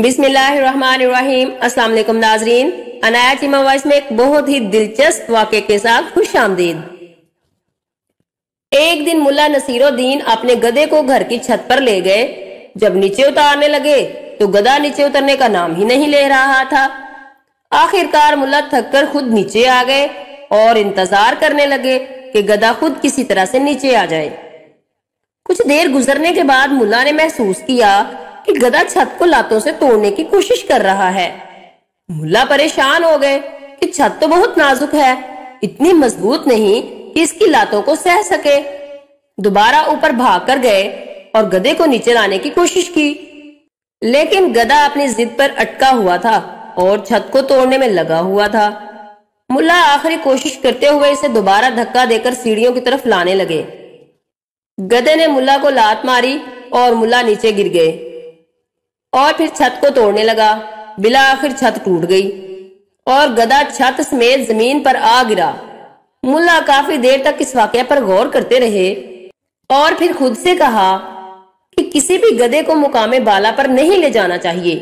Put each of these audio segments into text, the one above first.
بسم اللہ الرحمن الرحیم۔ السلام علیکم ناظرین، عنایہ چیمہ وائس میں ایک بہت ہی دلچسپ واقعے کے ساتھ خوش آمدید۔ ایک دن ملا نصیر الدین اپنے گدھے کو گھر کی چھت پر لے گئے۔ جب نیچے اتارنے لگے تو گدھا نیچے اترنے کا نام ہی نہیں لے رہا تھا۔ آخرکار ملا تھک کر خود نیچے آ گئے اور انتظار کرنے لگے کہ گدھا خود کسی طرح سے نیچے آ جائے۔ کچھ دیر گزرنے کے بعد ملا نے محسوس کیا کہ گدھا چھت کو لاتوں سے توڑنے کی کوشش کر رہا ہے۔ ملا پریشان ہو گئے کہ چھت تو بہت نازک ہے، اتنی مضبوط نہیں کہ اس کی لاتوں کو سہ سکے۔ دوبارہ اوپر بھاگ کر گئے اور گدھے کو نیچے لانے کی کوشش کی، لیکن گدھا اپنی ضد پر اٹکا ہوا تھا اور چھت کو توڑنے میں لگا ہوا تھا۔ ملا آخری کوشش کرتے ہوئے اسے دوبارہ دھکا دے کر سیڑھیوں کی طرف لانے لگے۔ گدھے نے ملا کو لات ماری اور ملا نیچے گر گئے اور پھر چھت کو توڑنے لگا۔ بالآخر چھت ٹوٹ گئی اور گدھا چھت سمیت زمین پر آ گرا۔ ملا کافی دیر تک اس واقعے پر غور کرتے رہے اور پھر خود سے کہا کہ کسی بھی گدھے کو مقام بالا پر نہیں لے جانا چاہیے۔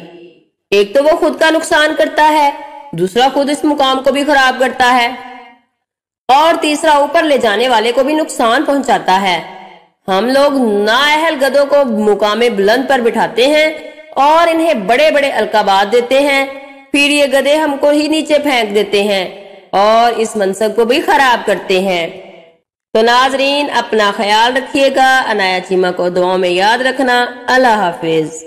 ایک تو وہ خود کا نقصان کرتا ہے، دوسرا خود اس مقام کو بھی خراب کرتا ہے، اور تیسرا اوپر لے جانے والے کو بھی نقصان پہنچاتا ہے۔ ہم لوگ نااہل گدھوں کو مقام بلند پر بٹھاتے ہیں اور انہیں بڑے بڑے القابات دیتے ہیں، پھر یہ گدھے ہم کو ہی نیچے پھینک دیتے ہیں اور اس منصب کو بھی خراب کرتے ہیں۔ تو ناظرین، اپنا خیال رکھیے گا، عنایہ چیمہ کو دعاؤں میں یاد رکھنا۔ اللہ حافظ۔